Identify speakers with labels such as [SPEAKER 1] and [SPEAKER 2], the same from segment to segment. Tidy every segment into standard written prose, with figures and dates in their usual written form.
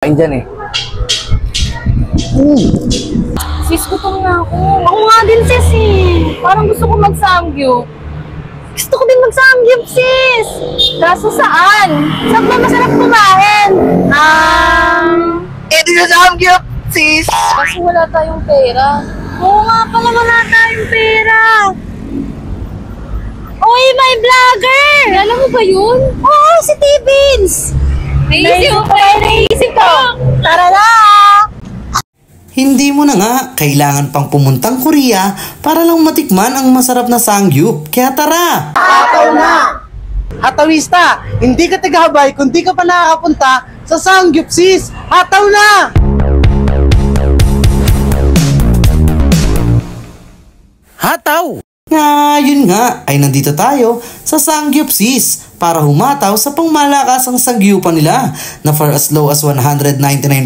[SPEAKER 1] Kain dyan eh.
[SPEAKER 2] Sis, gutom na ako. Ako nga din, sis eh. Parang gusto ko mag-samgyup. Gusto ko din mag-samgyup, sis. Kaso saan? Saan ba masarap kumain?
[SPEAKER 1] Di na samgyup, sis!
[SPEAKER 2] Kasi wala tayong pera. Oo nga pala, wala tayong pera. Uy, may vlogger! Alam mo ba yun? Oo, si T-Beans! Naisip ko! Tara na!
[SPEAKER 3] Hindi mo na nga kailangan pang pumuntang Korea para lang matikman ang masarap na samgyup. Kaya tara!
[SPEAKER 1] Hataw na! Hatawista! Hindi ka tagabay kung di ka pa nakakapunta sa samgyup, sis! Hataw na! Hataw!
[SPEAKER 3] Ngayon nga ay nandito tayo sa Samgyup Sis para humataw sa pangmalakasang samgyupan nila na for as low as 199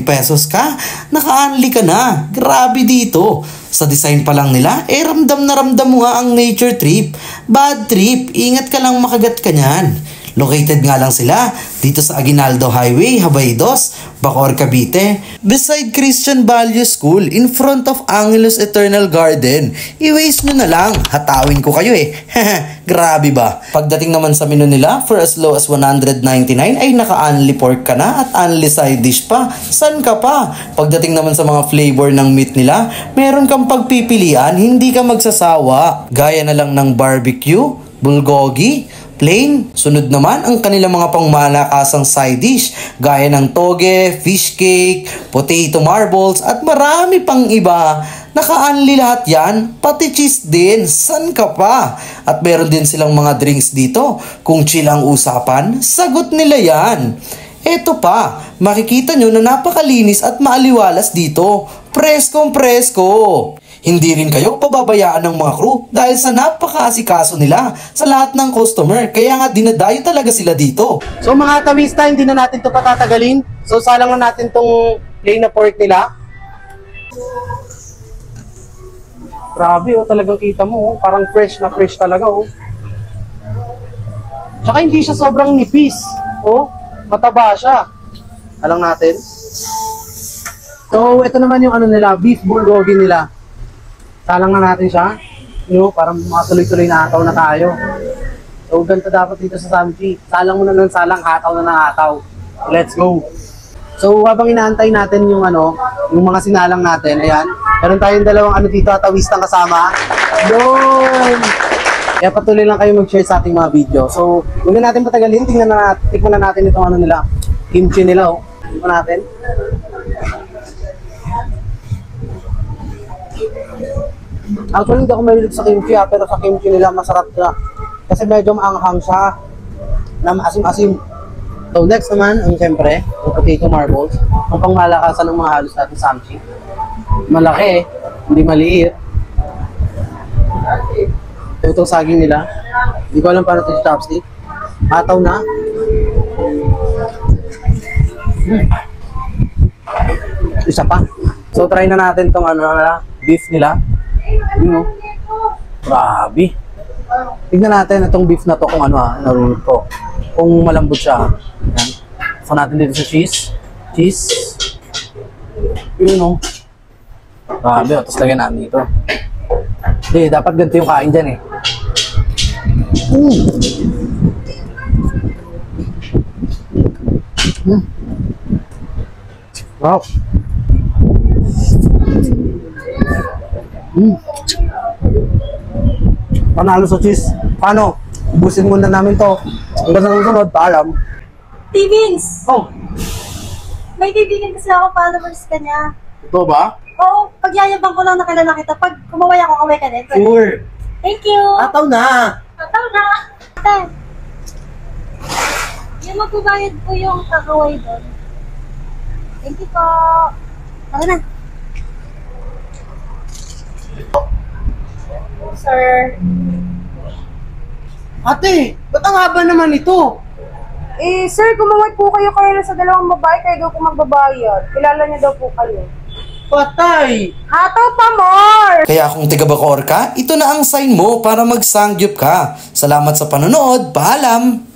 [SPEAKER 3] pesos ka, naka-unli ka na. Grabe dito. Sa design pa lang nila, ramdam na ramdam mo nga ang nature trip. Bad trip, ingat ka lang makagat ka niyan. Located nga lang sila dito sa Aguinaldo Highway, Habaydos, Bacoor, Cavite. Beside Christian Value School, in front of Angelus Eternal Garden. I-waste nyo na lang. Hatawin ko kayo eh. Grabe ba? Pagdating naman sa menu nila, for as low as 199 ay naka-unli pork ka na at unli side dish pa. San ka pa? Pagdating naman sa mga flavor ng meat nila, meron kang pagpipilian, hindi ka magsasawa. Gaya na lang ng barbecue, bulgogi, plain. Sunod naman ang kanilang mga pangmalakasang side dish gaya ng toge, fish cake, potato marbles at marami pang iba. Naka-unli lahat yan, pati cheese din. San ka pa? At meron din silang mga drinks dito. Kung chill ang usapan, sagot nila yan. Eto pa, makikita nyo na napakalinis at maaliwalas dito. Preskong presko. Hindi rin kayo pababayaan ng mga crew dahil sa napaka-asikaso nila sa lahat ng customer. Kaya nga dinadayo talaga sila dito.
[SPEAKER 1] So mga hatawista, hindi na natin ito patatagalin. So salang na natin tong plain na pork nila. Grabe oh, talagang kita mo oh. Parang fresh na fresh talaga oh. Tsaka hindi siya sobrang nipis. Oh, mataba siya. Alang natin. So ito naman yung ano nila, beef bulgogi nila. Salang na natin siya. Parang makatuloy-tuloy na hataw na tayo. So ganito dapat dito sa Samchi. Salang mo na ng salang, hataw na ng hataw. Let's go! So habang inaantay natin yung yung mga sinalang natin, ayan. Meron tayong dalawang dito at awistang kasama. Doon! Kaya patuloy lang kayo mag-share sa ating mga video. So huwag na natin patagalin, tikman na natin itong nila. Kimchi nila oh. Tikman natin. Actually, hindi ako mahilig sa kimchi pero sa kimchi nila masarap siya. Kasi medyo maanghang siya na maasim-asim. So next naman, siyempre, yung potato marbles. Ang pangmalakasan ng mga halos natin samchi. Malaki hindi maliit. So itong saging nila, hindi ko alam paano ito yung chopstick. Hataw na. Isa pa. So try na natin itong beef nila. Grabe. Tignan natin itong beef na to kung narunod ko. Kung malambot siya. Yan. So natin dito sa cheese. Cheese. Grabe. Tapos lagyan namin dito. Hindi, dapat ganito yung kain dyan eh. Wow. Panalo sa cheese. Paano? Ubusin muna namin to. Hanggang sa susunod, paalam.
[SPEAKER 2] T-Beans!
[SPEAKER 1] Oh,
[SPEAKER 2] May kaibigan kasi ako, followers ka niya.
[SPEAKER 1] ito ba?
[SPEAKER 2] Oo, pagyayabang ko lang nakilala kita. Pag kumaway ako, kaway ka din.
[SPEAKER 1] Sure.
[SPEAKER 2] Thank you!
[SPEAKER 1] Hataw na.
[SPEAKER 2] Tataw na! Ate, yung magbabayad po yung kakaway doon. Thank you po! Tara na! Sir.
[SPEAKER 1] Ate, ba't ang haba naman ito?
[SPEAKER 2] Sir, kumaway po kayo sa dalawang babae, kayo daw po magbabayad. Kilala niya daw po kayo.
[SPEAKER 1] Patay!
[SPEAKER 2] Hataw pa more!
[SPEAKER 3] Kaya kung tiga Bacoor ka, ito na ang sign mo para mag-samgyup ka. Salamat sa panonood. Paalam!